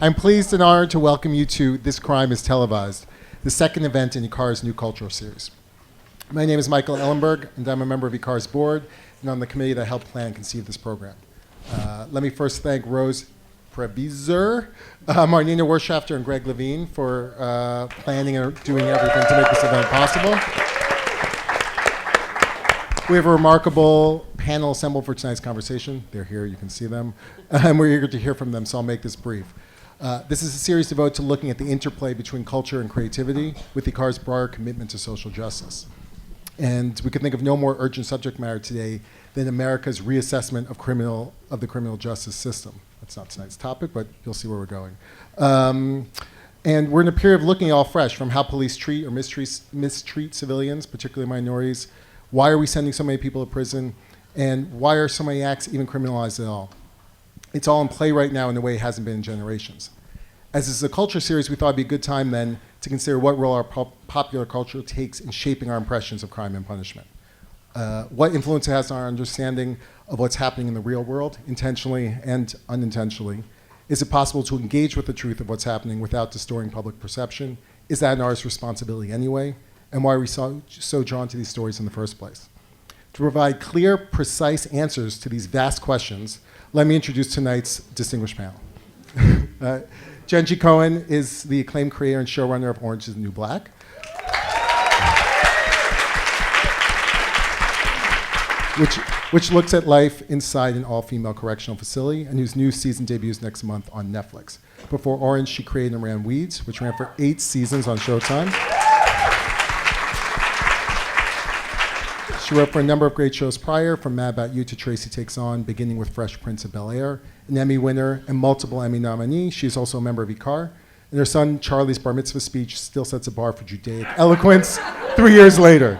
I'm pleased and honored to welcome you to This Crime is Televised, the second event in IKAR's new cultural series. My name is Michael Ellenberg, and I'm a member of IKAR's board and on the committee that helped plan and conceive this program. Let me first thank Rose Previser, Marnina Werschafter, and Greg Levine for planning and doing everything to make this event possible. We have a remarkable panel assembled for tonight's conversation. They're here, you can see them. And we're eager to hear from them, so I'll make this brief. This is a series devoted to looking at the interplay between culture and creativity with IKAR's broader commitment to social justice. And we could think of no more urgent subject matter today than America's reassessment of the criminal justice system. That's not tonight's topic, but you'll see where we're going. And we're in a period of looking all fresh from how police treat or mistreat civilians, particularly minorities. Why are we sending so many people to prison? And why are so many acts even criminalized at all? It's all in play right now in a way it hasn't been in generations. As this is a culture series, we thought it'd be a good time then to consider what role our popular culture takes in shaping our impressions of crime and punishment. What influence it has on our understanding of what's happening in the real world, intentionally and unintentionally. Is it possible to engage with the truth of what's happening without distorting public perception? Is that an artist's responsibility anyway? And why are we so drawn to these stories in the first place? To provide clear, precise answers to these vast questions, let me introduce tonight's distinguished panel. Jenji Kohan is the acclaimed creator and showrunner of Orange is the New Black. Which looks at life inside an all-female correctional facility and whose new season debuts next month on Netflix. Before Orange, she created and ran Weeds, which ran for 8 seasons on Showtime. She wrote for a number of great shows prior, from Mad About You to Tracy Takes On, beginning with Fresh Prince of Bel-Air, an Emmy winner and multiple Emmy nominee. She is also a member of IKAR. And her son Charlie's bar mitzvah speech still sets a bar for Judaic eloquence 3 years later.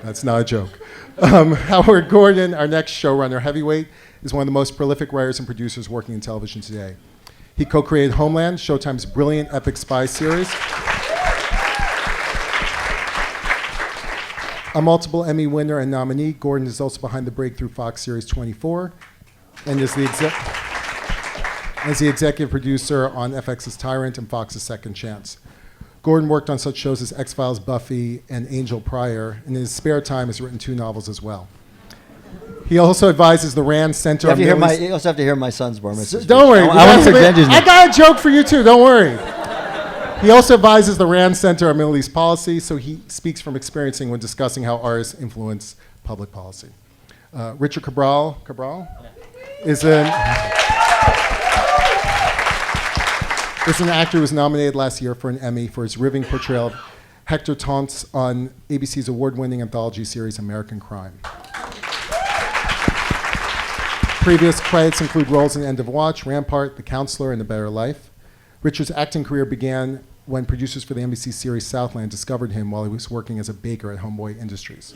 That's not a joke. Howard Gordon, our next showrunner heavyweight, is one of the most prolific writers and producers working in television today. He co-created Homeland, Showtime's brilliant epic spy series. A multiple Emmy winner and nominee, Gordon is also behind the breakthrough Fox series 24 and is the executive producer on FX's Tyrant and Fox's Second Chance. Gordon worked on such shows as X-Files, Buffy, and Angel prior, and in his spare time has written 2 novels as well. He also advises the Rand Center. You also have to hear my son's bar mitzvah. Don't worry. I got a joke for you too, don't worry. He also advises the Rand Center on Middle East policy, so he speaks from experiencing when discussing how artists influence public policy. Richard Cabral is an actor who was nominated last year for an Emmy for his riveting portrayal of Hector Tonts on ABC's award-winning anthology series American Crime. Previous credits include roles in End of Watch, Rampart, The Counselor, and A Better Life. Richard's acting career began when producers for the NBC series Southland discovered him while he was working as a baker at Homeboy Industries.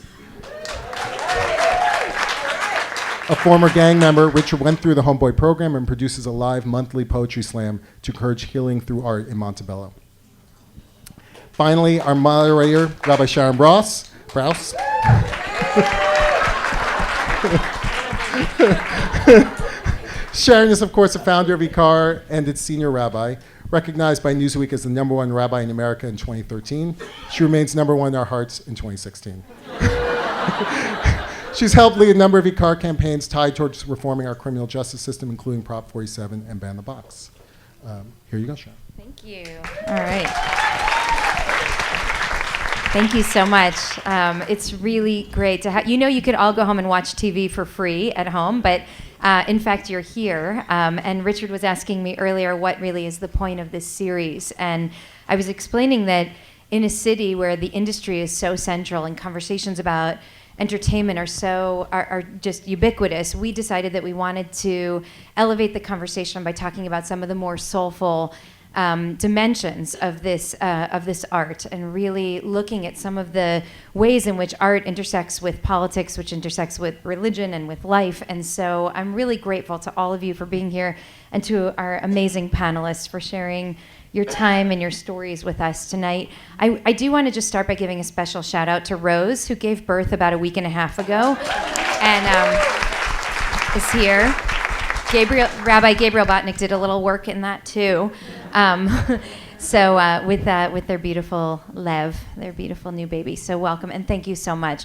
A former gang member, Richard went through the Homeboy program and produces a live monthly poetry slam to encourage healing through art in Montebello. Finally, our moderator, Rabbi Sharon Brous. Sharon is, of course, the founder of IKAR and its senior rabbi, recognized by Newsweek as the #1 rabbi in America in 2013. She remains #1 in our hearts in 2016. She's helped lead a number of IKAR campaigns tied towards reforming our criminal justice system, including Prop 47 and Ban the Box. Here you go, Sharon. Thank you. All right. Thank you so much. It's really great to have, you could all go home and watch TV for free at home, but in fact, you're here. And Richard was asking me earlier what really is the point of this series. And I was explaining that in a city where the industry is so central and conversations about entertainment are just ubiquitous, we decided that we wanted to elevate the conversation by talking about some of the more soulful dimensions of this art, and really looking at some of the ways in which art intersects with politics, which intersects with religion and with life. And so I'm really grateful to all of you for being here, and to our amazing panelists for sharing your time and your stories with us tonight. I do want to just start by giving a special shout out to Rose, who gave birth about a week and a half ago and is here. Rabbi Gabriel Botnick did a little work in that too. So with their beautiful Lev, their beautiful new baby. So welcome and thank you so much.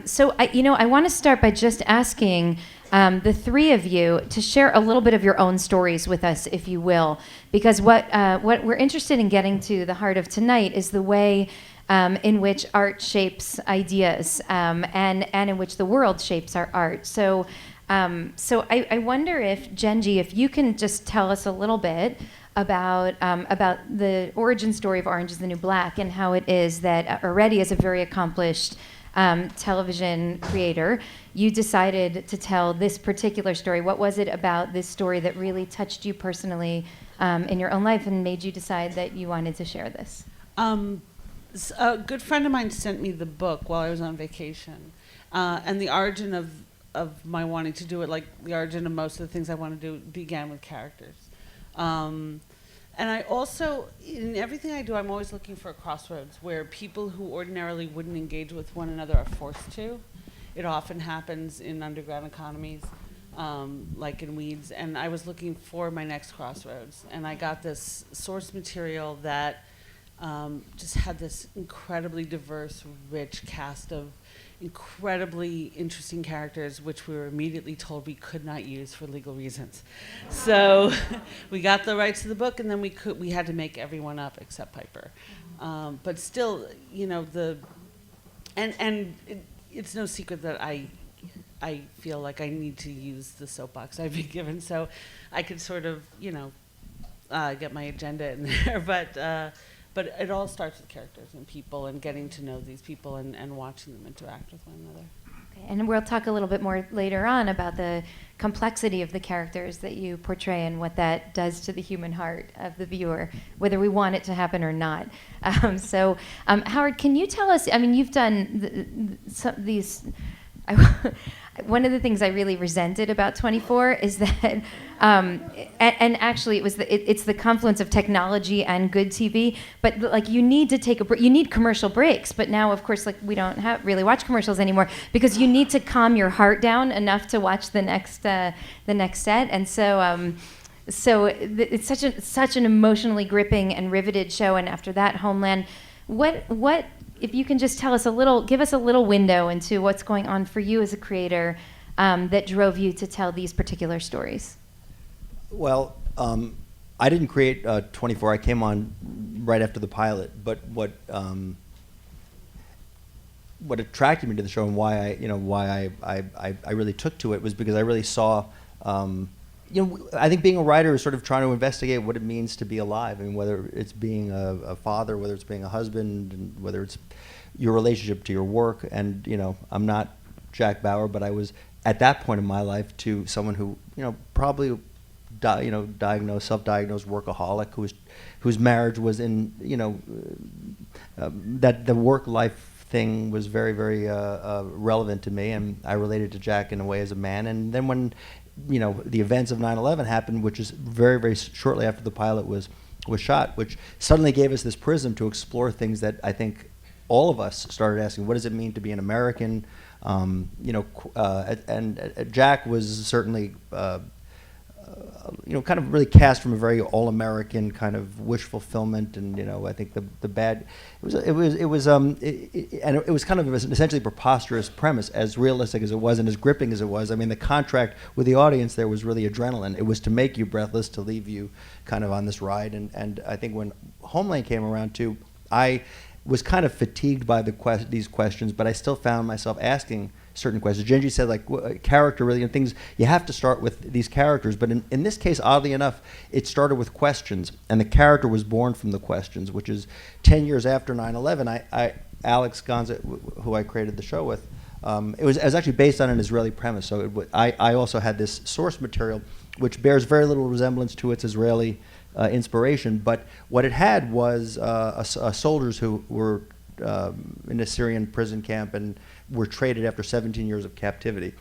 So I want to start by just asking the three of you to share a little bit of your own stories with us, if you will, because what we're interested in getting to the heart of tonight is the way in which art shapes ideas and in which the world shapes our art. So I wonder if Jenji, if you can just tell us a little bit about the origin story of Orange is the New Black and how it is that already as a very accomplished television creator, you decided to tell this particular story. What was it about this story that really touched you personally in your own life and made you decide that you wanted to share this? A good friend of mine sent me the book while I was on vacation, and the origin of my wanting to do it, like the origin of most of the things I want to do, began with characters. And I also, in everything I do, I'm always looking for a crossroads where people who ordinarily wouldn't engage with one another are forced to. It often happens in underground economies, like in Weeds, and I was looking for my next crossroads. And I got this source material that just had this incredibly diverse, rich cast of incredibly interesting characters, which we were immediately told we could not use for legal reasons. So we got the rights to the book, and then we had to make everyone up except Piper. But still, it's no secret that I feel like I need to use the soapbox I've been given, so I could sort of get my agenda in there, but it all starts with characters and people and getting to know these people and watching them interact with one another. Okay, and we'll talk a little bit more later on about the complexity of the characters that you portray and what that does to the human heart of the viewer, whether we want it to happen or not. Howard, can you tell us, you've done these... One of the things I really resented about 24 is that, and actually it's the confluence of technology and good TV. But like you need to you need commercial breaks. But now, of course, like we don't really watch commercials anymore because you need to calm your heart down enough to watch the next set. And so it's such an emotionally gripping and riveted show. And after that, Homeland, what if you can just tell us give us a little window into what's going on for you as a creator that drove you to tell these particular stories? Well, I didn't create 24. I came on right after the pilot. But what attracted me to the show and why I really took to it was because I really saw. I think being a writer is sort of trying to investigate what it means to be alive. I mean, whether it's being a father, whether it's being a husband, and whether it's your relationship to your work. And I'm not Jack Bauer, but I was at that point in my life to someone who probably self-diagnosed workaholic whose marriage was in that the work life thing was very very relevant to me, and I related to Jack in a way as a man. And then when the events of 9/11 happened, which is very, very shortly after the pilot was shot, which suddenly gave us this prism to explore things that I think all of us started asking: what does it mean to be an American? And Jack was certainly, kind of really cast from a very all-American kind of wish fulfillment, and I think the bad, it was kind of essentially preposterous premise, as realistic as it was and as gripping as it was. I mean, the contract with the audience there was really adrenaline. It was to make you breathless, to leave you kind of on this ride, and I think when Homeland came around too, I was kind of fatigued by these questions, but I still found myself asking certain questions. Jenji said, like, character really, and things, you have to start with these characters. But in this case, oddly enough, it started with questions, and the character was born from the questions, which is 10 years after 9/11, Alex Gonza, who I created the show with, it was actually based on an Israeli premise. So I also had this source material, which bears very little resemblance to its Israeli inspiration. But what it had was soldiers who were in a Syrian prison camp and were traded after 17 years of captivity.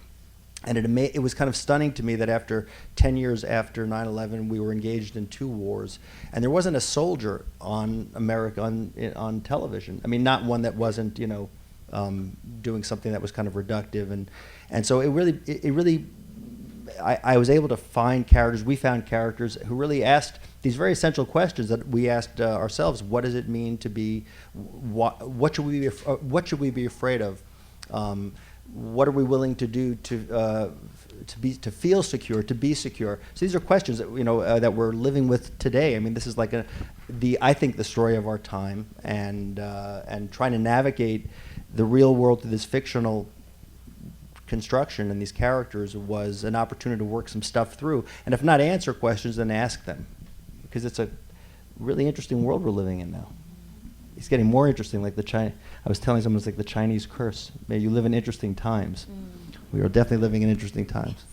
And it was kind of stunning to me that after 10 years after 9/11, we were engaged in 2 wars, and there wasn't a soldier on America on television. I mean, not one that wasn't doing something that was kind of reductive, and so it really I was able to find characters. We found characters who really asked these very essential questions that we asked ourselves. What does it mean to be? What should we be afraid of? What are we willing to do to feel secure, to be secure? So these are questions that that we're living with today. I mean, this is like I think the story of our time, and trying to navigate the real world through this fictional construction and these characters was an opportunity to work some stuff through, and if not answer questions, then ask them, because it's a really interesting world we're living in now. It's getting more interesting, like I was telling someone, it's like the Chinese curse. May you live in interesting times. We are definitely living in interesting times.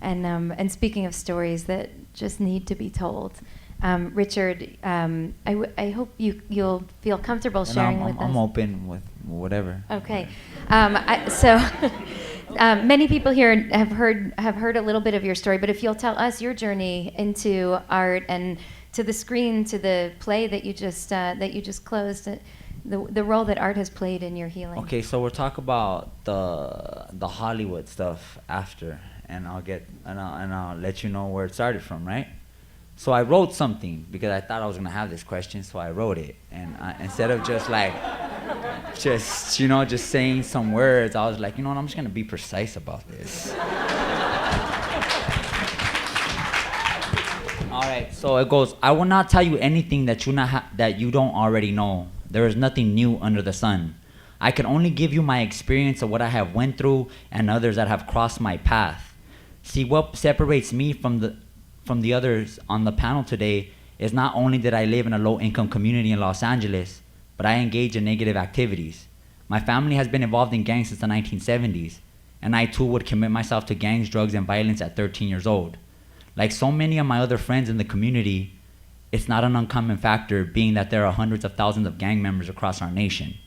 And speaking of stories that just need to be told, Richard, I hope you'll feel comfortable sharing with us. I'm open with whatever. Okay, many people here have heard a little bit of your story, but if you'll tell us your journey into art and to the screen, to the play that you just closed, the role that art has played in your healing. Okay, so we'll talk about the Hollywood stuff after, and I'll let you know where it started from, right? So I wrote something because I thought I was gonna have this question, so I wrote it, and instead of just saying some words, I was like, I'm just gonna be precise about this. All right, so it goes, I will not tell you anything that you don't already know. There is nothing new under the sun. I can only give you my experience of what I have went through and others that have crossed my path. See, what separates me from the others on the panel today is not only did I live in a low-income community in Los Angeles, but I engage in negative activities. My family has been involved in gangs since the 1970s, and I too would commit myself to gangs, drugs, and violence at 13 years old. Like so many of my other friends in the community, it's not an uncommon factor, being that there are hundreds of thousands of gang members across our nation.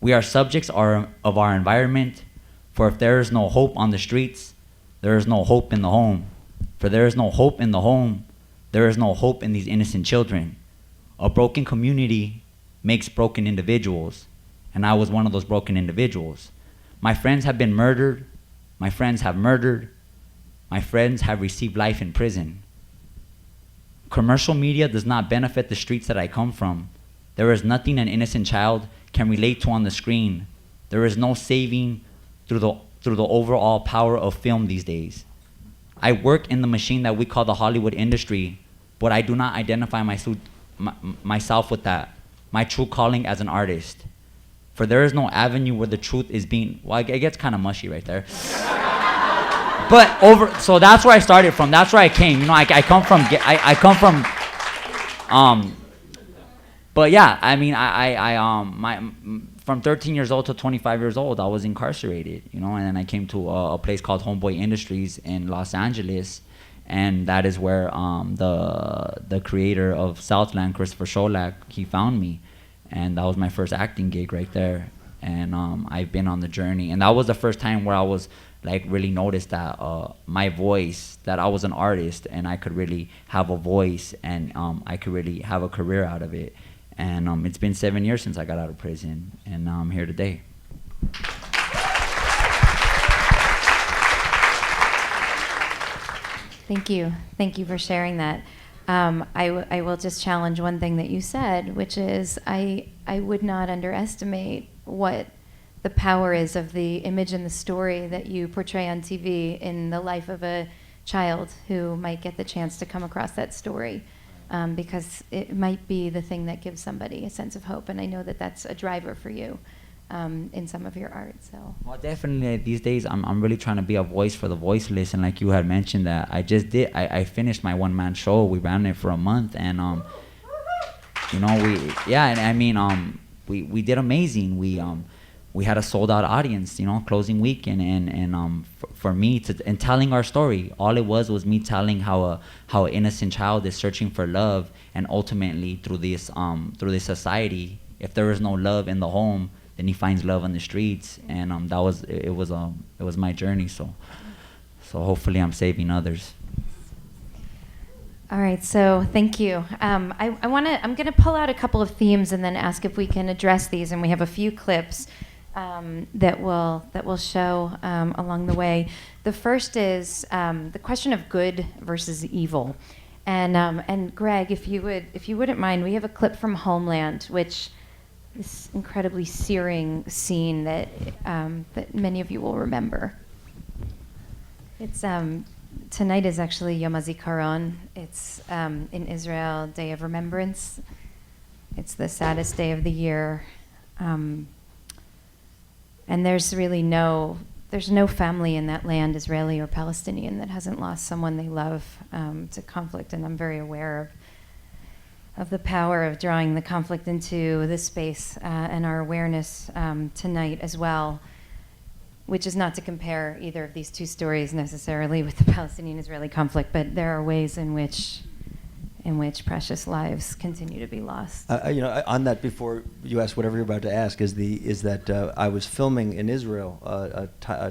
We are subjects of our environment, for if there is no hope on the streets, there is no hope in the home. For there is no hope in the home, there is no hope in these innocent children. A broken community makes broken individuals, and I was one of those broken individuals. My friends have been murdered, my friends have murdered, my friends have received life in prison. Commercial media does not benefit the streets that I come from. There is nothing an innocent child can relate to on the screen. There is no saving through the overall power of film these days. I work in the machine that we call the Hollywood industry, but I do not identify myself with that, my true calling as an artist. For there is no avenue where the truth is being, well, it gets kind of mushy right there. So that's where I started from. That's where I came. I come from. But yeah, I mean, from 13 years old to 25 years old, I was incarcerated, and then I came to a place called Homeboy Industries in Los Angeles, and that is where the creator of Southland, Christopher Sholak, he found me, and that was my first acting gig right there, and I've been on the journey, and that was the first time where I was really noticed that my voice, that I was an artist and I could really have a voice, and I could really have a career out of it. And it's been 7 years since I got out of prison, and now I'm here today. Thank you. Thank you for sharing that. I will just challenge one thing that you said, which is I would not underestimate what the power is of the image and the story that you portray on TV in the life of a child who might get the chance to come across that story. Because it might be the thing that gives somebody a sense of hope, and I know that that's a driver for you in some of your art. So. Well, definitely these days I'm really trying to be a voice for the voiceless, and like you had mentioned that I finished my one-man show. We ran it for a month, and we did amazing. We had a sold-out audience, closing weekend, and for me and telling our story, all it was me telling how an innocent child is searching for love, and ultimately through this society, if there is no love in the home, then he finds love on the streets, and it was my journey. So hopefully I'm saving others. All right, so thank you. I'm going to pull out a couple of themes and then ask if we can address these, and we have a few clips. that we'll show along the way. The first is the question of good versus evil, and Greg, if you wouldn't mind, we have a clip from Homeland, which this incredibly searing scene that that many of you will remember. It's tonight is actually Yom HaZikaron. It's in Israel, Day of Remembrance. It's the saddest day of the year, and there's really no family in that land, Israeli or Palestinian, that hasn't lost someone they love to conflict. And I'm very aware of the power of drawing the conflict into this space and our awareness tonight as well, which is not to compare either of these two stories necessarily with the Palestinian-Israeli conflict, but there are ways in which precious lives continue to be lost. On that, before you ask whatever you're about to ask, is that I was filming in Israel a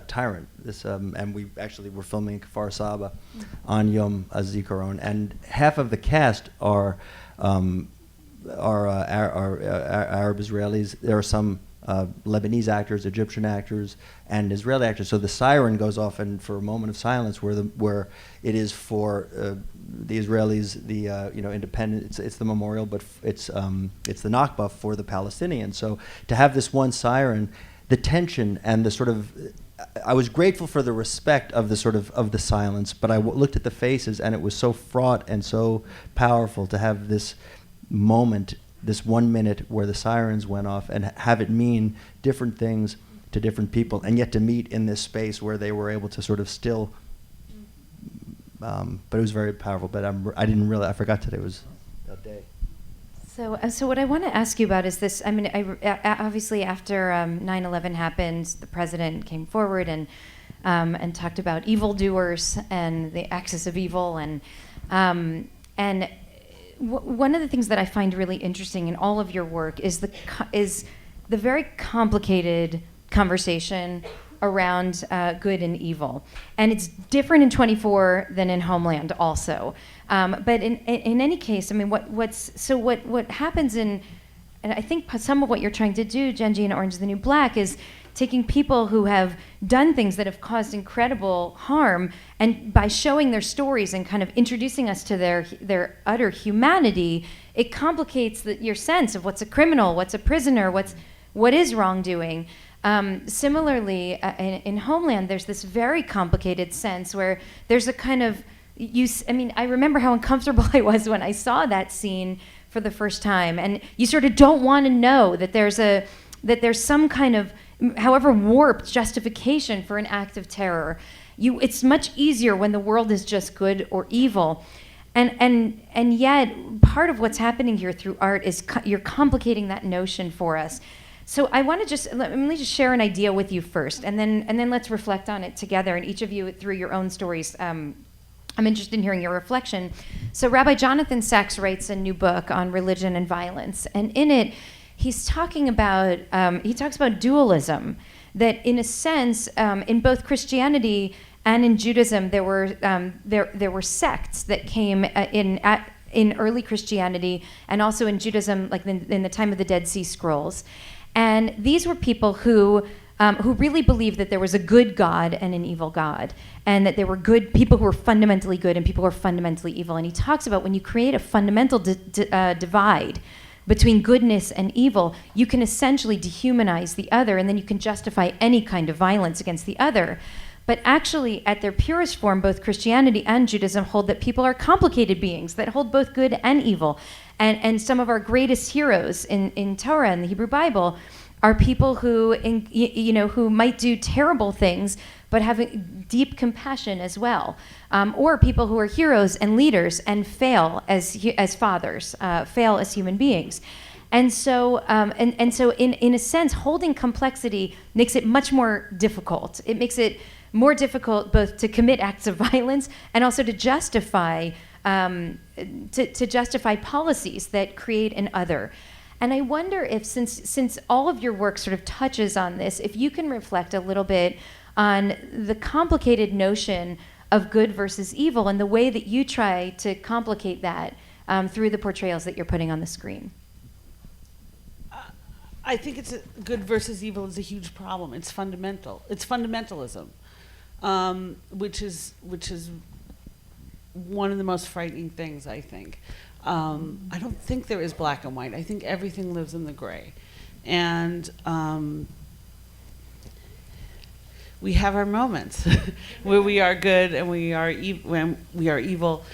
Tyrant. And we actually were filming Kfar Saba on Yom HaZikaron, and half of the cast are Arab Israelis. There are some Lebanese actors, Egyptian actors, and Israeli actors. So the siren goes off, and for a moment of silence, where it is for the Israelis, the independent. It's the memorial, but it's the Nakba for the Palestinians. So to have this one siren, the tension and the sort of, I was grateful for the respect of the sort of the silence, but I looked at the faces, and it was so fraught and so powerful to have this moment, this 1 minute where the sirens went off, and have it mean different things to different people, and yet to meet in this space where they were able to sort of still. But it was very powerful. But I forgot today was that day. So what I want to ask you about is this. I mean, obviously after 9/11 happened, the president came forward and talked about evildoers and the axis of evil, and one of the things that I find really interesting in all of your work is the very complicated conversation around good and evil, and it's different in 24 than in Homeland also. But in any case, I mean, what happens and I think some of what you're trying to do, Jenji and Orange is the New Black, is taking people who have done things that have caused incredible harm, and by showing their stories and kind of introducing us to their utter humanity, it complicates your sense of what's a criminal, what's a prisoner, what is wrongdoing. Similarly, in Homeland, there's this very complicated sense where there's a kind of I remember how uncomfortable I was when I saw that scene for the first time, and you sort of don't want to know that there's some kind of, however warped, justification for an act of terror. It's much easier when the world is just good or evil, and yet part of what's happening here through art is you're complicating that notion for us. So I want to let me just share an idea with you first, and then let's reflect on it together, and each of you through your own stories. I'm interested in hearing your reflection. So Rabbi Jonathan Sachs writes a new book on religion and violence, and in it, he talks about dualism. That in a sense, in both Christianity and in Judaism, there were sects that came in early Christianity, and also in Judaism, like in the time of the Dead Sea Scrolls. And these were people who really believed that there was a good God and an evil God, and that there were good people who were fundamentally good and people who were fundamentally evil. And he talks about when you create a fundamental divide between goodness and evil, you can essentially dehumanize the other, and then you can justify any kind of violence against the other. But actually, at their purest form, both Christianity and Judaism hold that people are complicated beings that hold both good and evil. And some of our greatest heroes in Torah and the Hebrew Bible are people who might do terrible things, but have a deep compassion as well, or people who are heroes and leaders and fail as fathers, fail as human beings. And so, in a sense, holding complexity makes it much more difficult. It makes it more difficult both to commit acts of violence and also to justify policies that create an other. And I wonder if, since all of your work sort of touches on this, if you can reflect a little bit on the complicated notion of good versus evil and the way that you try to complicate that through the portrayals that you're putting on the screen. I think it's good versus evil is a huge problem. It's fundamental. It's fundamentalism, which is one of the most frightening things, I think. I don't think there is black and white. I think everything lives in the gray. And we have our moments where we are good and when we are evil.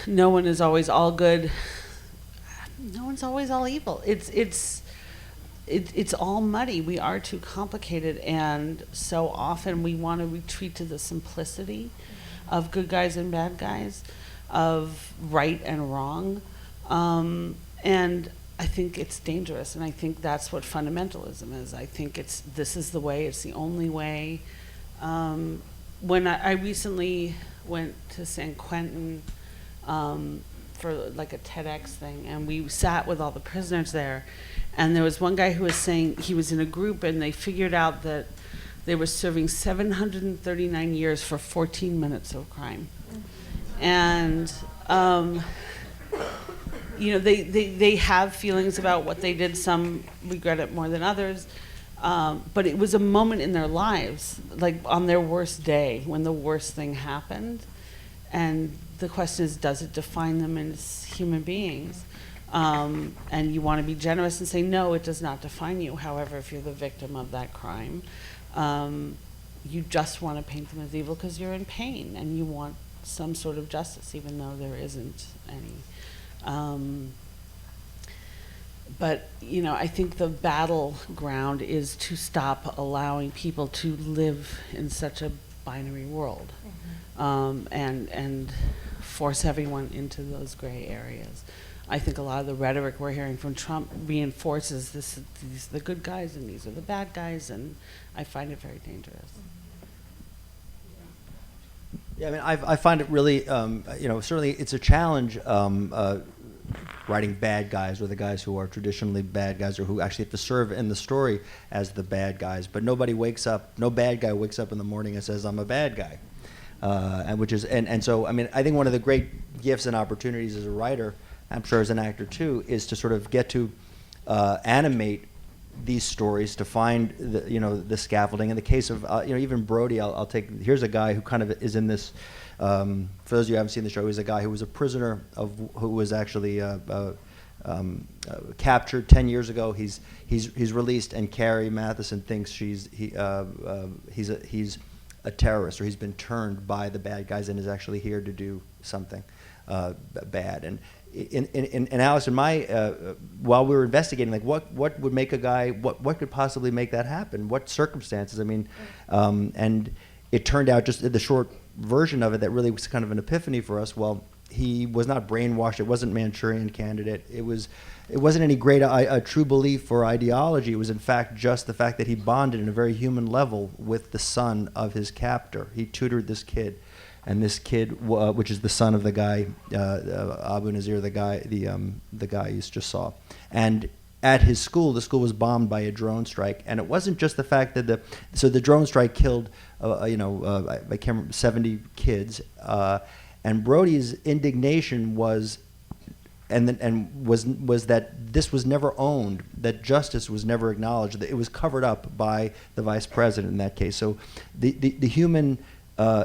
No one is always all good. No one's always all evil. It's all muddy. We are too complicated, and so often we want to retreat to the simplicity of good guys and bad guys, of right and wrong, and I think it's dangerous, and I think that's what fundamentalism is. I think this is the way, it's the only way. When I recently went to San Quentin for like a TEDx thing, and we sat with all the prisoners there, and there was one guy who was saying he was in a group and they figured out that they were serving 739 years for 14 minutes of crime. And they have feelings about what they did. Some regret it more than others. But it was a moment in their lives, like on their worst day, when the worst thing happened. And the question is, does it define them as human beings? And you want to be generous and say, no, it does not define you. However, if you're the victim of that crime, you just want to paint them as evil because you're in pain and you want some sort of justice, even though there isn't any. But, I think the battleground is to stop allowing people to live in such a binary world, and force everyone into those gray areas. I think a lot of the rhetoric we're hearing from Trump reinforces these are the good guys and these are the bad guys, and I find it very dangerous. Yeah, I mean, I find it really, certainly it's a challenge writing bad guys or the guys who are traditionally bad guys or who actually have to serve in the story as the bad guys. But no bad guy wakes up in the morning and says, I'm a bad guy. So, I mean, I think one of the great gifts and opportunities as a writer, I'm sure as an actor too, is to sort of get to animate these stories, to find the scaffolding. In the case of even Brody, I'll take. Here's a guy who kind of is in this. For those of you who haven't seen the show, he's a guy who was a prisoner who was actually captured 10 years ago. He's released, and Carrie Matheson thinks he's a terrorist, or he's been turned by the bad guys and is actually here to do something bad. And in Alice and my, while we were investigating, like what would make a guy, what could possibly make that happen? What circumstances? I mean, and it turned out, just the short version of it, that really was kind of an epiphany for us. Well, he was not brainwashed. It wasn't Manchurian Candidate. It wasn't any great a true belief or ideology. It was in fact just the fact that he bonded in a very human level with the son of his captor. He tutored this kid, and this kid, which is the son of the guy, Abu Nazir, the guy you just saw, and at his school, the school was bombed by a drone strike, and it wasn't just the fact that the drone strike killed, I can't remember, 70 kids, and Brody's indignation was that this was never owned, that justice was never acknowledged, that it was covered up by the vice president in that case. So the human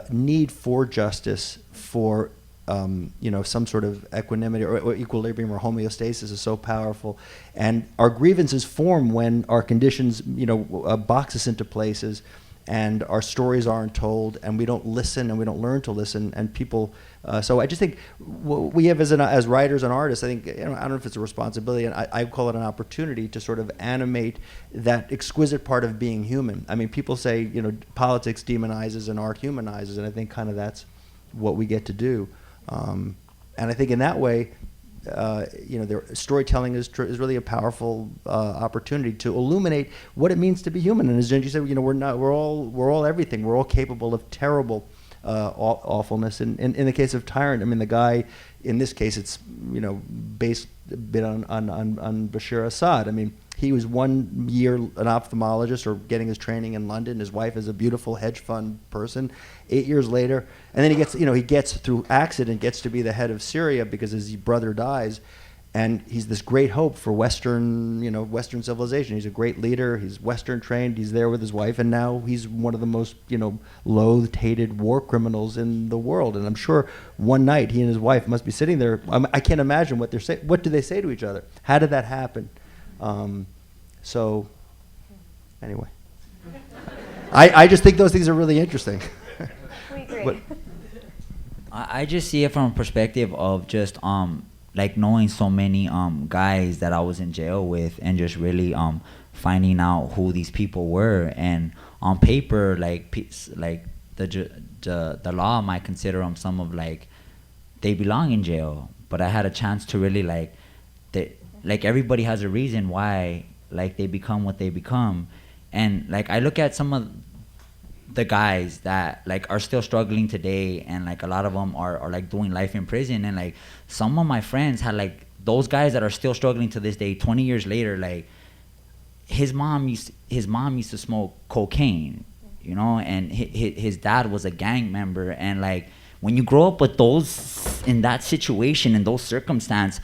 need for justice, for some sort of equanimity or equilibrium or homeostasis is so powerful, and our grievances form when our conditions box us into places, and our stories aren't told, and we don't listen, and we don't learn to listen, and people. So I just think we have as writers and artists, I think, I don't know if it's a responsibility, and I call it an opportunity to sort of animate that exquisite part of being human. I mean, people say politics demonizes and art humanizes, and I think kind of that's what we get to do. And I think in that way, storytelling is really a powerful opportunity to illuminate what it means to be human. And as Jenji said, we're all everything. We're all capable of terrible awfulness. And in the case of Tyrant, I mean, the guy in this case, it's based a bit on Bashar Assad. I mean, he was 1 year an ophthalmologist or getting his training in London. His wife is a beautiful hedge fund person. 8 years later, and then he gets through accident, gets to be the head of Syria because his brother dies, And he's this great hope for Western civilization. He's a great leader. He's Western trained. He's there with his wife, and now he's one of the most, loathed, hated war criminals in the world. And I'm sure one night he and his wife must be sitting there. I can't imagine what they're saying. What do they say to each other? How did that happen? So, anyway, I just think those things are really interesting. We agree. But- I just see it from a perspective of just like knowing so many guys that I was in jail with, and just really finding out who these people were. And on paper, like the law might consider them some of they belong in jail. But I had a chance to really everybody has a reason why they become what they become. And I look at some of the guys that are still struggling today, and a lot of them are doing life in prison. And some of my friends had those guys that are still struggling to this day 20 years later, his mom used to smoke cocaine, and his dad was a gang member. And when you grow up with those in that situation, in those circumstances,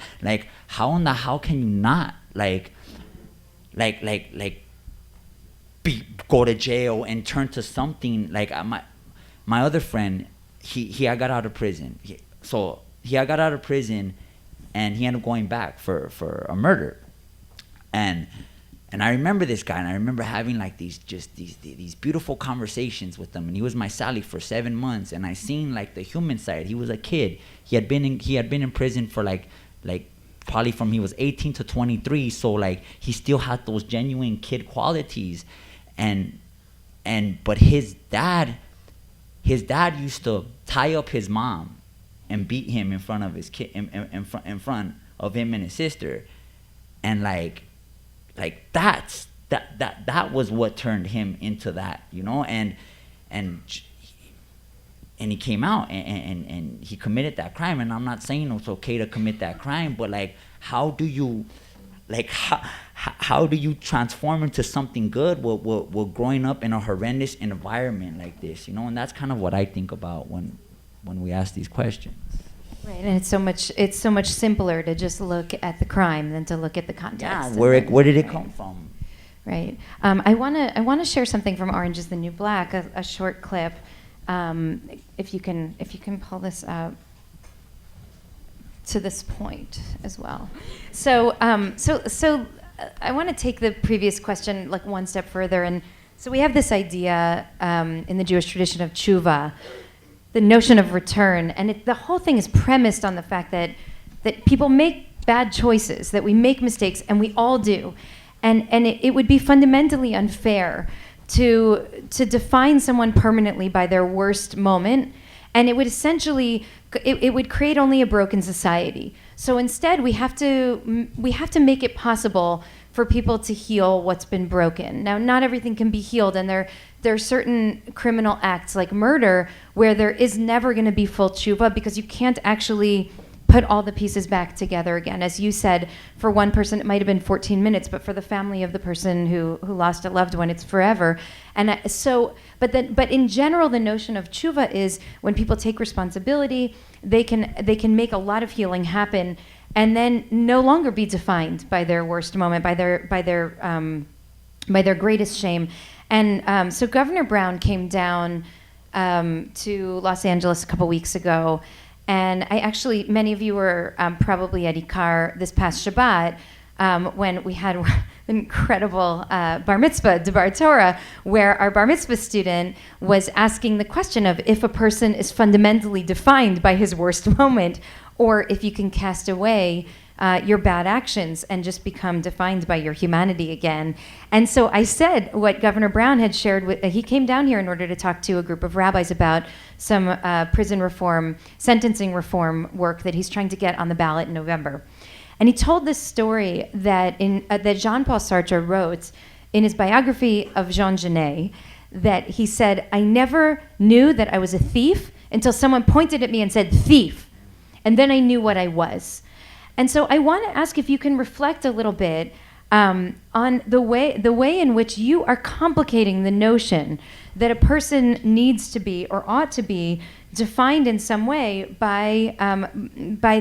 how can you not go to jail and turn to something my other friend, he got out of prison. He got out of prison, and he ended up going back for a murder. And I remember this guy, and I remember having these beautiful conversations with him. And he was my Sally for 7 months, and I seen the human side. He was a kid. He had been in prison for probably from he was 18 to 23. So he still had those genuine kid qualities. But his dad used to tie up his mom and beat him in front of his kid, in front of him and his sister. And that was what turned him into that, and he came out and he committed that crime. And I'm not saying it's okay to commit that crime, but how do you how do you transform into something good while growing up in a horrendous environment like this, And that's kind of what I think about when we ask these questions. Right, and it's so much simpler to just look at the crime than to look at the context. Yeah, where did it come from? Right. I wanna share something from Orange Is the New Black, a short clip. If you can pull this up to this point as well. So I want to take the previous question one step further. And so we have this idea in the Jewish tradition of Teshuvah, the notion of return, and the whole thing is premised on the fact that people make bad choices, that we make mistakes, and we all do. And it would be fundamentally unfair to define someone permanently by their worst moment, and it would essentially it would create only a broken society. So instead, we have to make it possible for people to heal what's been broken. Now, not everything can be healed, and there are certain criminal acts like murder where there is never going to be full teshuvah, because you can't actually put all the pieces back together again. As you said, for one person it might have been 14 minutes, but for the family of the person who lost a loved one, it's forever. And but in general, the notion of teshuvah is when people take responsibility, they can make a lot of healing happen, and then no longer be defined by their worst moment, by their greatest shame. And so Governor Brown came down to Los Angeles a couple weeks ago. And many of you were probably at IKAR this past Shabbat when we had an incredible bar mitzvah, Debar Torah, where our bar mitzvah student was asking the question of if a person is fundamentally defined by his worst moment, or if you can cast away your bad actions and just become defined by your humanity again. And so I said what Governor Brown had shared he came down here in order to talk to a group of rabbis about some prison reform, sentencing reform work that he's trying to get on the ballot in November. And he told this story that Jean-Paul Sartre wrote in his biography of Jean Genet, that he said, "I never knew that I was a thief until someone pointed at me and said, 'thief.' And then I knew what I was." And so I want to ask if you can reflect a little bit on the way in which you are complicating the notion that a person needs to be or ought to be defined in some way by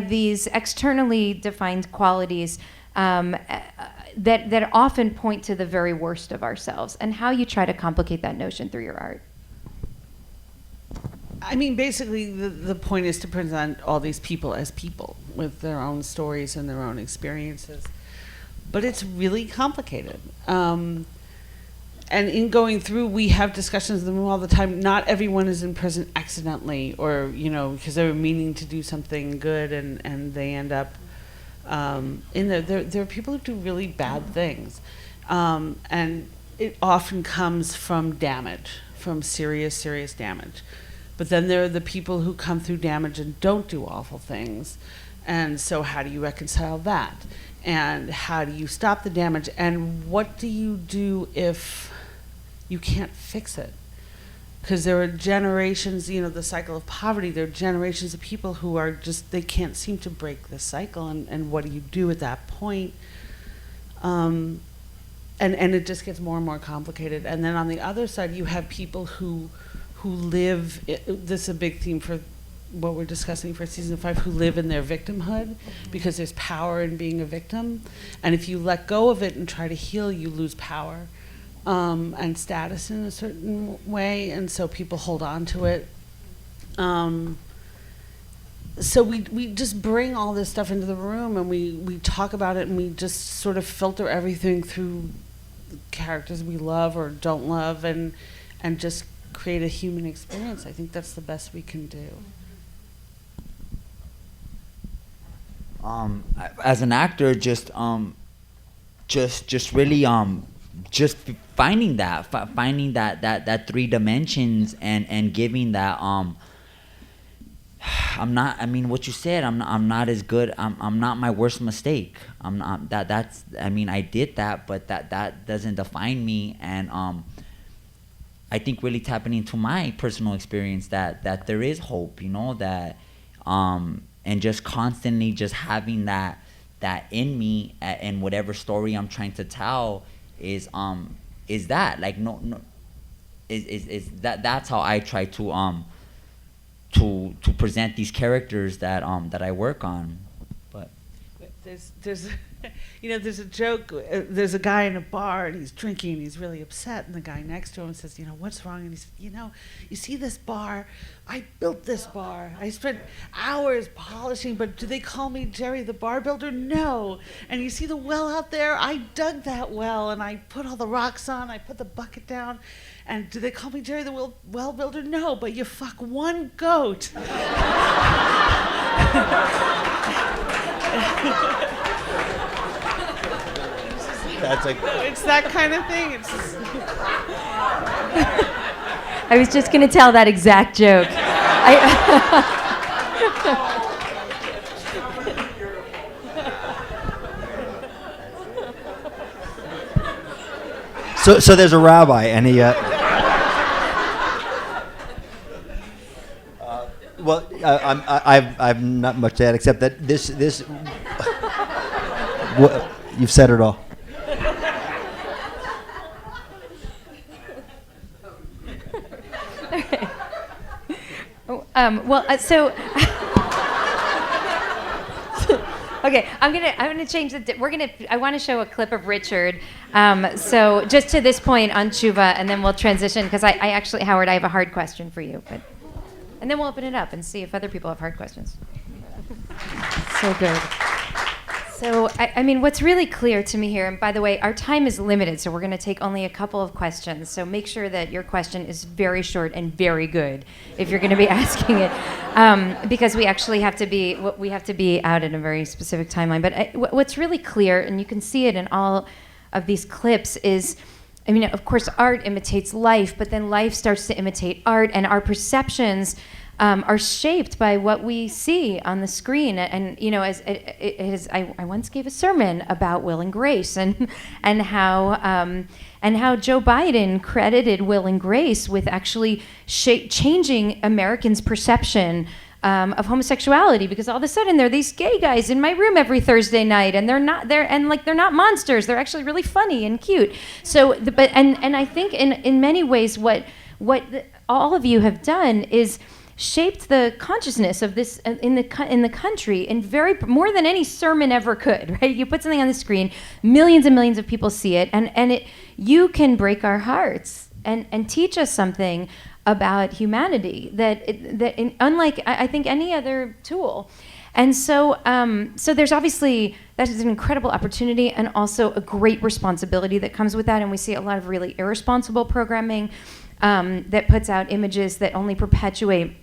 these externally defined qualities that often point to the very worst of ourselves, and how you try to complicate that notion through your art. I mean, basically, the point is to present all these people as people with their own stories and their own experiences. But it's really complicated. And in going through, we have discussions with them all the time. Not everyone is in prison accidentally or, because they were meaning to do something good and they end up in there. There are people who do really bad things. And it often comes from damage, from serious damage. But then there are the people who come through damage and don't do awful things. And so how do you reconcile that? And how do you stop the damage? And what do you do if you can't fix it? Because there are generations, the cycle of poverty, there are generations of people who are just, they can't seem to break the cycle. And what do you do at that point? And it just gets more and more complicated. And then on the other side, you have people who live, this is a big theme for what we're discussing for season 5, who live in their victimhood because there's power in being a victim. And if you let go of it and try to heal, you lose power and status in a certain way. And so people hold on to it. So we just bring all this stuff into the room and we talk about it and we just sort of filter everything through the characters we love or don't love and just create a human experience. I think that's the best we can do. As an actor, just really just finding that 3 dimensions and giving that I'm not, I mean, what you said, I'm not as good, I'm not my worst mistake. I'm not, that's, I mean, I did that, but that doesn't define me. And I think really tapping into my personal experience that there is hope, that and just constantly just having that in me and whatever story I'm trying to tell is that, like, no is that's how I try to present these characters that I work on. But there's there's a joke. There's a guy in a bar and he's drinking and he's really upset, and the guy next to him says, what's wrong? And he says, you see this bar? I built this bar. I spent hours polishing, but do they call me Jerry the bar builder? No. And you see the well out there? I dug that well and I put all the rocks on. I put the bucket down. And do they call me Jerry the well builder? No, but you fuck one goat. That's like, It's that kind of thing. It's just I was just going to tell that exact joke. so there's a rabbi, and he. I've not much to add except that this. You've said it all. So okay, I'm gonna change the. I want to show a clip of Richard. So just to this point on Teshuvah, and then we'll transition because I actually, Howard, I have a hard question for you, and then we'll open it up and see if other people have hard questions. So good. So, I mean, what's really clear to me here, and by the way, our time is limited, so we're going to take only a couple of questions. So make sure that your question is very short and very good if you're going to be asking it, because we actually have to be out at a very specific timeline. But what's really clear, and you can see it in all of these clips, is, I mean, of course, art imitates life, but then life starts to imitate art, and our perceptions are shaped by what we see on the screen. And as I once gave a sermon about Will and Grace, and how Joe Biden credited Will and Grace with actually changing Americans' perception of homosexuality, because all of a sudden there are these gay guys in my room every Thursday night, and they're not monsters. They're actually really funny and cute. So, I think in many ways what all of you have done is shaped the consciousness of this in the country, and more than any sermon ever could. Right? You put something on the screen, millions and millions of people see it, and you can break our hearts and teach us something about humanity unlike I think any other tool. And so there's obviously, that is an incredible opportunity and also a great responsibility that comes with that. And we see a lot of really irresponsible programming that puts out images that only perpetuate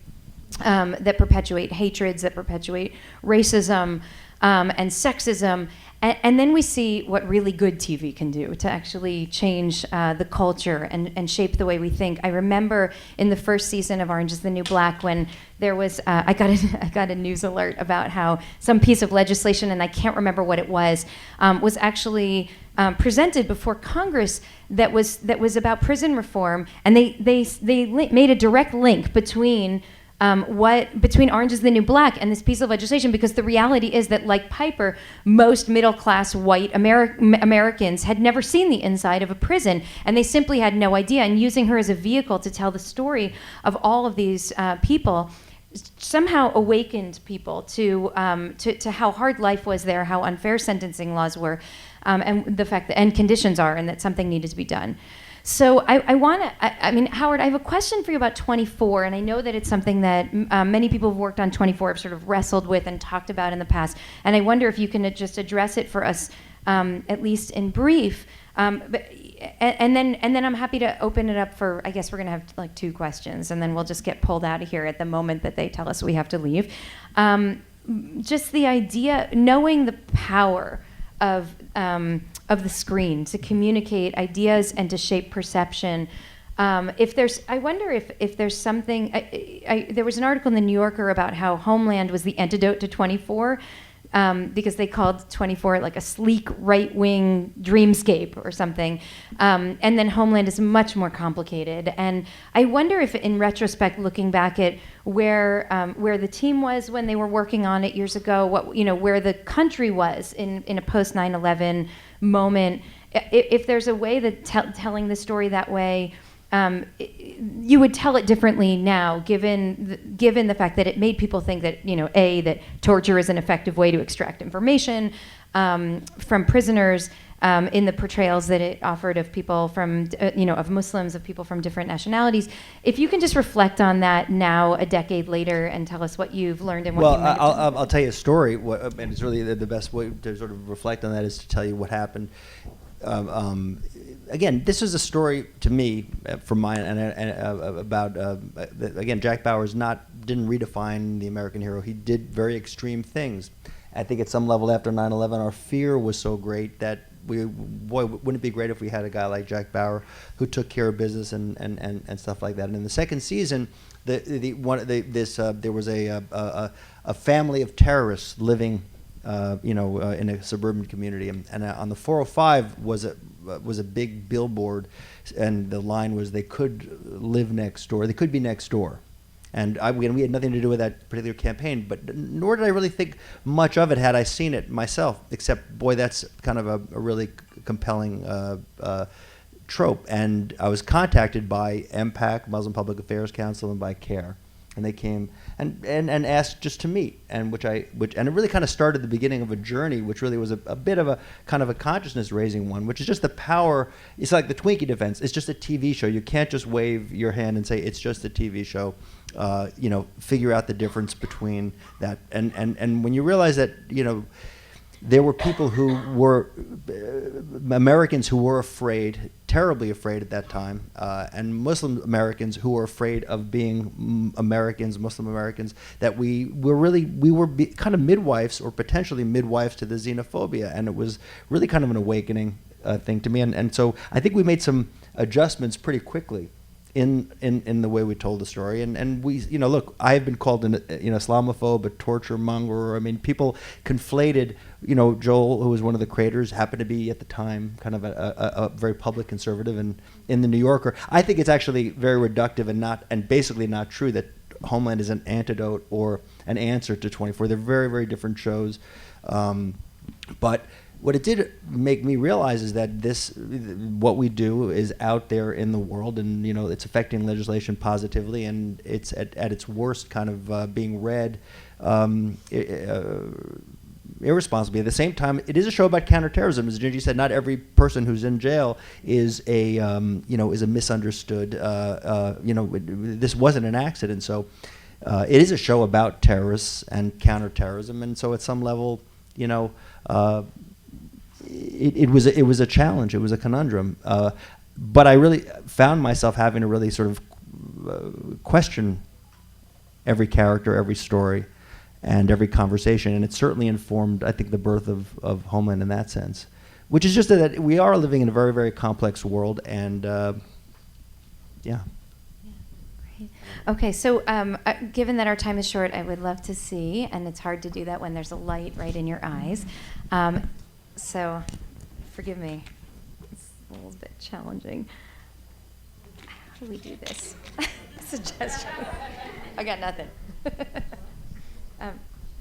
hatreds, that perpetuate racism and sexism. And then we see what really good TV can do to actually change the culture and shape the way we think. I remember in the first season of Orange is the New Black when there was, I got a news alert about how some piece of legislation, and I can't remember what it was actually presented before Congress that was about prison reform, and they made a direct link between Orange is the New Black and this piece of legislation, because the reality is that, like Piper, most middle-class white Americans had never seen the inside of a prison, and they simply had no idea. And using her as a vehicle to tell the story of all of these people somehow awakened people to how hard life was there, how unfair sentencing laws were, and the fact that conditions are, and that something needed to be done. So I mean, Howard, I have a question for you about 24, and I know that it's something that many people who've worked on 24 have sort of wrestled with and talked about in the past, and I wonder if you can just address it for us, at least in brief. And then I'm happy to open it up for, I guess we're going to have like 2 questions, and then we'll just get pulled out of here at the moment that they tell us we have to leave. Just the idea, knowing the power of the screen to communicate ideas and to shape perception. I wonder if there's something. There was an article in the New Yorker about how Homeland was the antidote to 24, because they called 24 like a sleek right-wing dreamscape or something, and then Homeland is much more complicated. And I wonder if, in retrospect, looking back at where the team was when they were working on it years ago, where the country was in a post 9/11 moment, if there's a way that telling the story that way, you would tell it differently now, given the fact that it made people think that, that torture is an effective way to extract information from prisoners, in the portrayals that it offered of people from, of Muslims, of people from different nationalities. If you can just reflect on that now, a decade later, and tell us what you've learned and what you might have done. I'll tell you a story, and it's really the best way to sort of reflect on that is to tell you what happened. Again, this is a story to me, from mine, about again, Jack Bauer didn't redefine the American hero. He did very extreme things. I think at some level after 9/11, our fear was so great that wouldn't it be great if we had a guy like Jack Bauer who took care of business and stuff like that. And in the second season, there was a family of terrorists living in a suburban community, and on the 405 was a big billboard, and the line was they could live next door, they could be next door. And we had nothing to do with that particular campaign, but nor did I really think much of it had I seen it myself, except, boy, that's kind of a really compelling trope. And I was contacted by MPAC, Muslim Public Affairs Council, and by CARE. And they came and asked just to meet, and and it really kind of started the beginning of a journey, which really was a bit of a kind of a consciousness raising one, which is just the power. It's like the Twinkie defense. It's just a TV show. You can't just wave your hand and say it's just a TV show. Figure out the difference between that and when you realize that there were people who were Americans who were afraid, terribly afraid at that time, and Muslim Americans who were afraid of being Americans, Muslim Americans, that we were kind of midwives or potentially midwives to the xenophobia, and it was really kind of an awakening thing to me, and so I think we made some adjustments pretty quickly in the way we told the story, and we, look, I have been called an Islamophobe, a torture monger. I mean, people conflated, Joel, who was one of the creators, happened to be at the time kind of a very public conservative, and in the New Yorker, I think it's actually very reductive and basically not true that Homeland is an antidote or an answer to 24. They're very, very different shows. But what it did make me realize is that what we do is out there in the world, and it's affecting legislation positively, and it's at its worst kind of being read irresponsibly. At the same time, it is a show about counterterrorism. As Jenji said, not every person who's in jail is a misunderstood. This wasn't an accident. So it is a show about terrorists and counterterrorism, and so at some level, it was a challenge. It was a conundrum. But I really found myself having to really sort of question every character, every story, and every conversation, and it certainly informed, I think, the birth of Homeland in that sense, which is just that we are living in a very, very complex world, and yeah. Great. Okay, so given that our time is short, I would love to see, and it's hard to do that when there's a light right in your eyes. So, forgive me, it's a little bit challenging. How do we do this? Suggestion. I got nothing.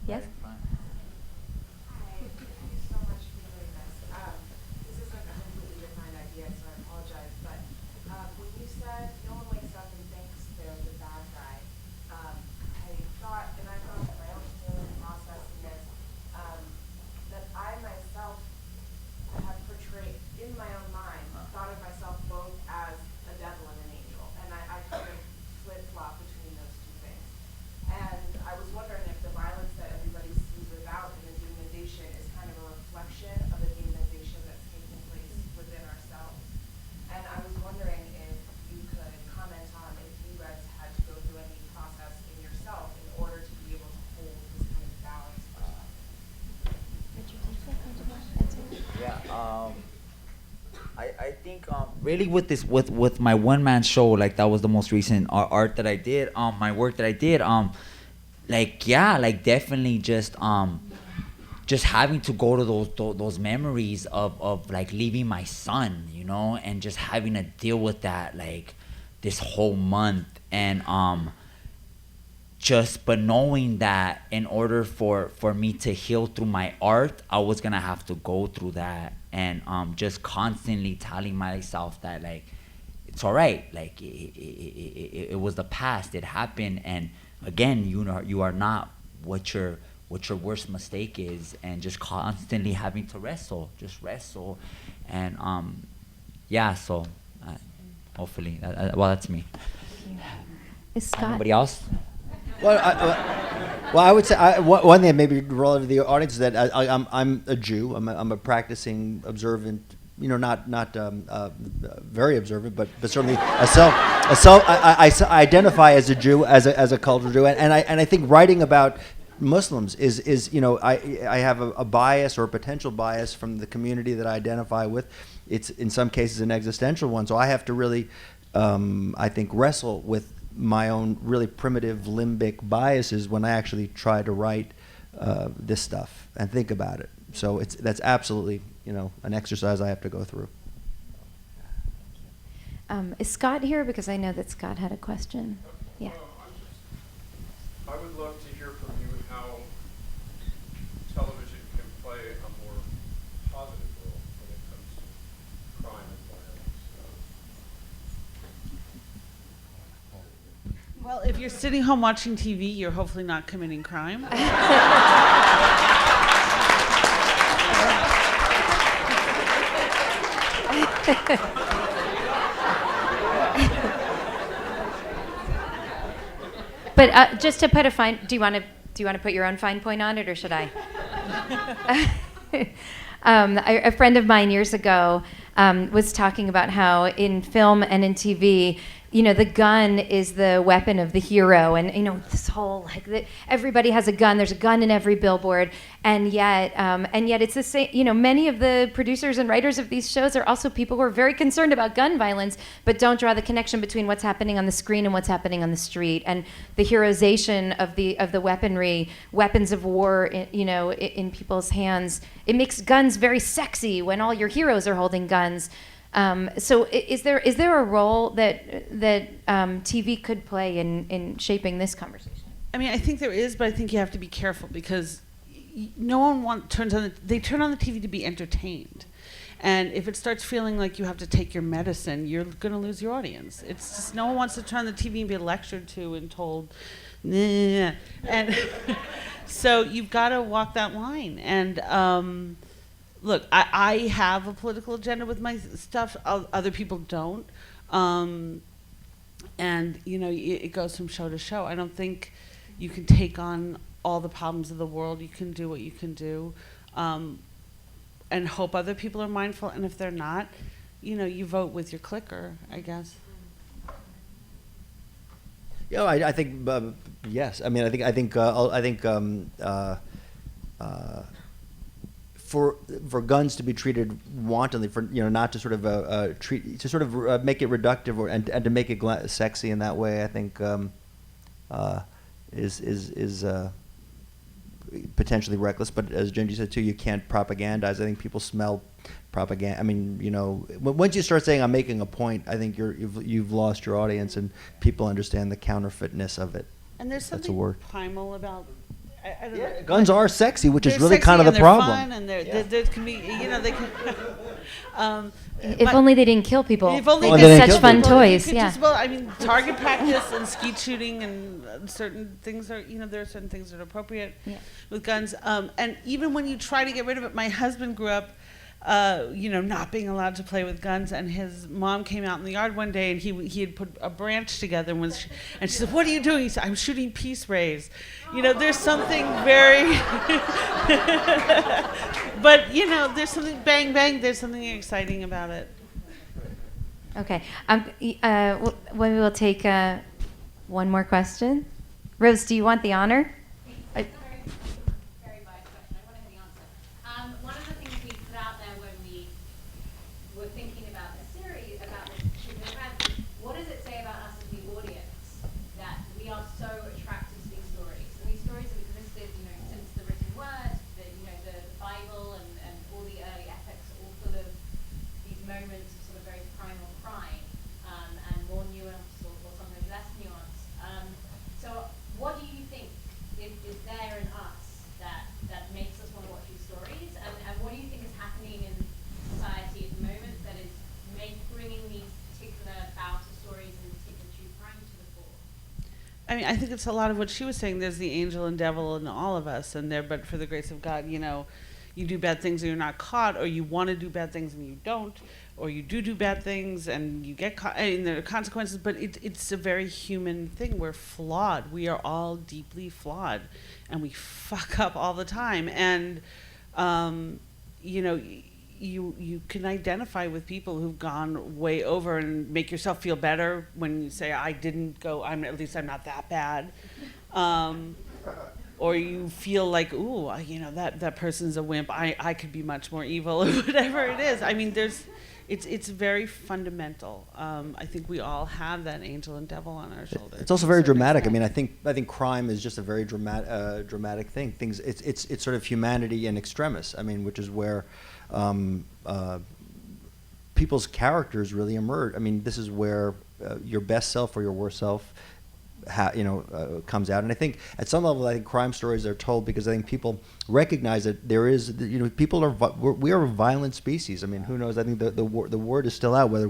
Yes? Hi, thank you so much for doing this. This is like a completely different idea, so I apologize. But when you said no one wakes up and thinks they're the bad guy, I thought in my own healing process in this, that I myself have portrayed in my own mind, thought of myself both as a devil and an angel, and I kind of flip-flop between those two things. And I was wondering if the violence that everybody sees without in the demonization is kind of a reflection of the demonization that's taking place within ourselves. And I was wondering if you could comment on if you guys had to go through any process in yourself in order to be able to hold this kind of balance. Yeah. I think really with this with my one man show, like that was the most recent art that I did. My work that I did. Definitely just having to go to those memories of like leaving my son, and just having to deal with that like this whole month, and but knowing that in order for me to heal through my art, I was gonna have to go through that, and just constantly telling myself that like it's all right, like it was the past, it happened, and again, you are not what your worst mistake is, and just constantly having to wrestle, and so hopefully, that's me. Is Scott? Anybody else? Well, I would say one thing that maybe relevant to the audience is that I'm a Jew. I'm a practicing observant. Not very observant, but certainly I identify as a Jew, as a cultural Jew, and I think writing about Muslims is I have a bias or a potential bias from the community that I identify with. It's in some cases an existential one, so I have to really I think wrestle with my own really primitive limbic biases when I actually try to write this stuff and think about it. So that's absolutely an exercise I have to go through. Is Scott here? Because I know that Scott had a question. Yeah. I would love to hear from you how television can play a more positive role when it comes to crime and violence. Well, if you're sitting home watching TV, you're hopefully not committing crime. But just to put a fine, do you want to put your own fine point on it, or should I? A friend of mine years ago was talking about how in film and in TV, the gun is the weapon of the hero, and this whole everybody has a gun. There's a gun in every billboard, and yet it's the same. Many of the producers and writers of these shows are also people who are very concerned about gun violence, but don't draw the connection between what's happening on the screen and what's happening on the street, and the heroization of the weaponry, weapons of war, in people's hands. It makes guns very sexy when all your heroes are holding guns. So is there a role that TV could play in shaping this conversation? I mean, I think there is, but I think you have to be careful because no one they turn on the TV to be entertained. And if it starts feeling like you have to take your medicine, you're going to lose your audience. It's just no one wants to turn on the TV and be lectured to and told, nah. And so you've got to walk that line. And look, I have a political agenda with my stuff. Other people don't. And, you know, it goes from show to show. I don't think you can take on all the problems of the world. You can do what you can do. And hope other people are mindful, and if they're not, you know, you vote with your clicker, I guess. Yeah, I think yes. I mean, I think for guns to be treated wantonly, for not to sort of treat to sort of make it reductive and to make it sexy in that way, I think is potentially reckless. But as Jenji said too, you can't propagandize. I think people smell propaganda. I mean, once you start saying I'm making a point, I think you've lost your audience, and people understand the counterfeitness of it. And there's something primal about. I don't know. Guns are sexy, which is really sexy kind of the problem. They're fun, and there can be, they can. If only they didn't kill people. If only they they did such fun toys. Yeah. I mean, target practice and skeet shooting and certain things are, there are certain things that are appropriate with guns. And even when you try to get rid of it, my husband grew up, not being allowed to play with guns, and his mom came out in the yard one day, and he had put a branch together, and she said, "What are you doing?" He said, "I'm shooting peace rays." There's something very, but there's something bang bang. There's something exciting about it. Okay, we will take one more question. Rose, do you want the honor? I mean, I think it's a lot of what she was saying. There's the angel and devil in all of us, but for the grace of God, you do bad things and you're not caught, or you want to do bad things and you don't, or you do bad things and you get caught, and there are consequences. But it's a very human thing. We're flawed. We are all deeply flawed, and we fuck up all the time. And you can identify with people who've gone way over and make yourself feel better when you say, I didn't go, at least I'm not that bad. Or you feel like, ooh, that person's a wimp. I could be much more evil, or whatever it is. I mean, it's very fundamental. I think we all have that angel and devil on our shoulders. It's also very dramatic. I mean, I think crime is just a very dramatic thing. It's sort of humanity in extremis. I mean, which is where people's characters really emerge. I mean, this is where your best self or your worst self comes out. And I think at some level, I think crime stories are told because I think people recognize that there is, we are a violent species. I mean, who knows? I think the word is still out whether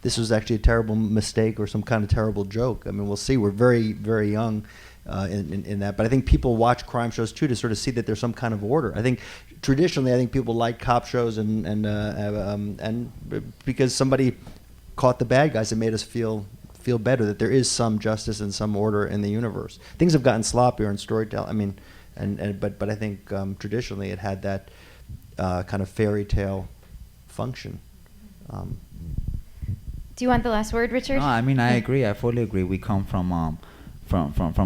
this was actually a terrible mistake or some kind of terrible joke. I mean, we'll see. We're very, very young in that. But I think people watch crime shows too to sort of see that there's some kind of order. I think traditionally, I think people like cop shows and because somebody caught the bad guys, it made us feel better that there is some justice and some order in the universe. Things have gotten sloppier in storytelling. I mean, but I think traditionally it had that kind of fairy tale function. Do you want the last word, Richard? No, I mean I agree. I fully agree. We come from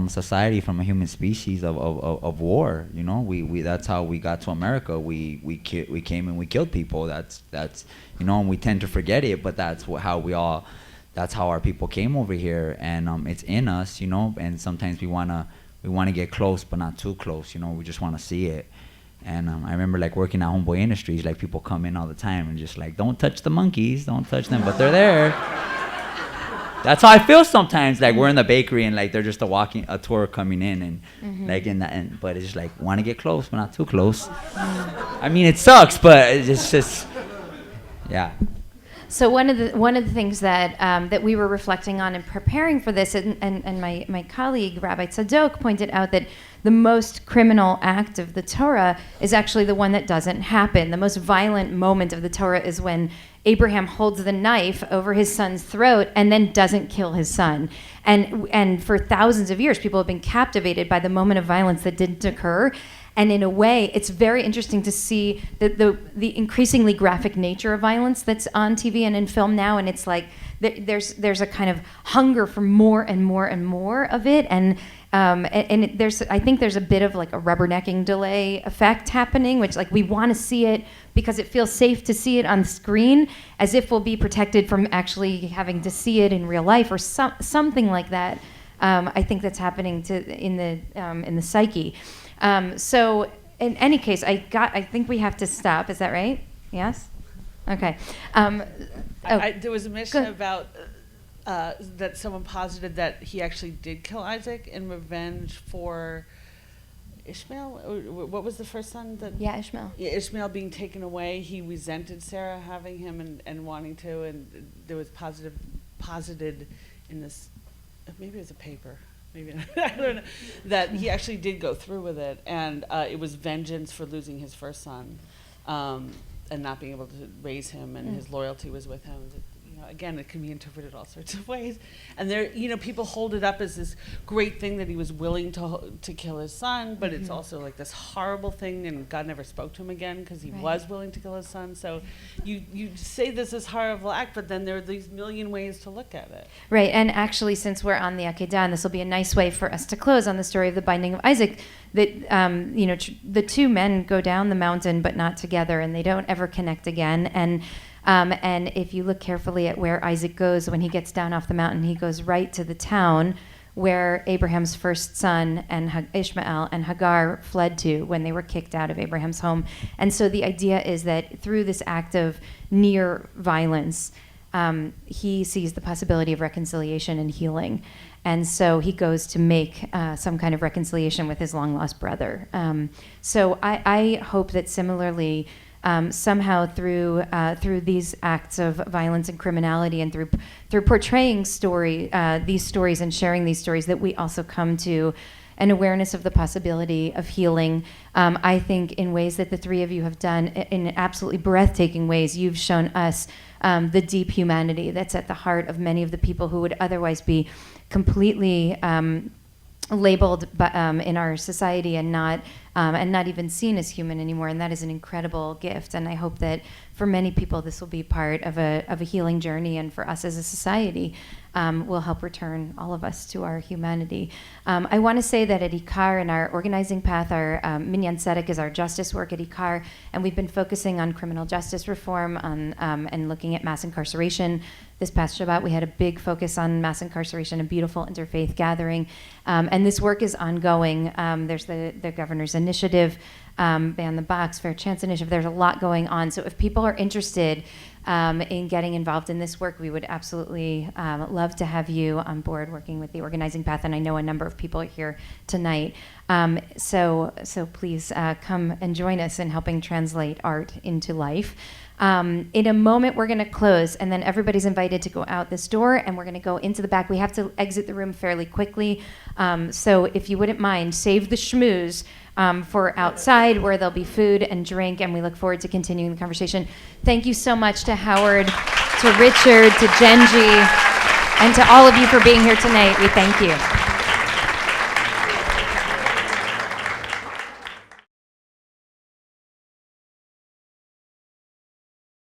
society, from a human species of war. We that's how we got to America. We came and we killed people. That's and we tend to forget it, but that's how our people came over here, and it's in us, and sometimes we wanna get close, but not too close, we just wanna see it, And I remember like working at Homeboy Industries, like people come in all the time and just like, don't touch the monkeys, don't touch them, but they're there. That's how I feel sometimes. Like we're in the bakery and like they're just a tour coming in and like in the end, but it's just like want to get close, but not too close. I mean, it sucks, but it's just, yeah. So one of the things that that we were reflecting on in preparing for this, and my colleague Rabbi Tzadok pointed out that the most criminal act of the Torah is actually the one that doesn't happen. The most violent moment of the Torah is when Abraham holds the knife over his son's throat and then doesn't kill his son. And for thousands of years, people have been captivated by the moment of violence that didn't occur. And in a way, it's very interesting to see the increasingly graphic nature of violence that's on TV and in film now. And it's like there's a kind of hunger for more and more and more of it. And I think there's a bit of like a rubbernecking delay effect happening, which like we want to see it because it feels safe to see it on screen, as if we'll be protected from actually having to see it in real life or something like that. I think that's happening in the psyche. So in any case, I think we have to stop. Is that right? Yes? Okay. There was a mission about that someone posited that he actually did kill Isaac in revenge for Ishmael. What was the first son? Ishmael. Yeah, Ishmael being taken away. He resented Sarah having him and wanting to, and there was posited in this, maybe it was a paper. Maybe I don't know, that he actually did go through with it, and it was vengeance for losing his first son, and not being able to raise him, and his loyalty was with him. Again, it can be interpreted all sorts of ways, and there, people hold it up as this great thing that he was willing to kill his son, but it's also like this horrible thing, and God never spoke to him again because he was willing to kill his son. So, you say this is horrible act, but then there are these million ways to look at it. Right, and actually, since we're on the Akedah, and this will be a nice way for us to close on the story of the binding of Isaac. That the two men go down the mountain, but not together, and they don't ever connect again. And if you look carefully at where Isaac goes when he gets down off the mountain, he goes right to the town where Abraham's first son and Ishmael and Hagar fled to when they were kicked out of Abraham's home. And so the idea is that through this act of near violence, he sees the possibility of reconciliation and healing. And so he goes to make some kind of reconciliation with his long-lost brother. So I hope that similarly, somehow through these acts of violence and criminality, and through portraying these stories and sharing these stories, that we also come to an awareness of the possibility of healing. I think in ways that the three of you have done, in absolutely breathtaking ways, you've shown us the deep humanity that's at the heart of many of the people who would otherwise be completely labeled in our society and not even seen as human anymore, and that is an incredible gift. And I hope that for many people this will be part of a healing journey, and for us as a society will help return all of us to our humanity. I want to say that at IKAR, in our organizing path, our Minyan Tzedek is our justice work at IKAR, and we've been focusing on criminal justice reform and looking at mass incarceration. This past Shabbat, we had a big focus on mass incarceration, a beautiful interfaith gathering. And this work is ongoing. There's the governor's initiative, Ban the Box, Fair Chance Initiative. There's a lot going on. So if people are interested in getting involved in this work, we would absolutely love to have you on board working with the organizing path. And I know a number of people are here tonight. So please come and join us in helping translate art into life. In a moment, we're going to close, and then everybody's invited to go out this door, and we're going to go into the back. We have to exit the room fairly quickly, so if you wouldn't mind, save the schmooze for outside, where there'll be food and drink, and we look forward to continuing the conversation. Thank you so much to Howard, to Richard, to Jenji, and to all of you for being here tonight. We thank you.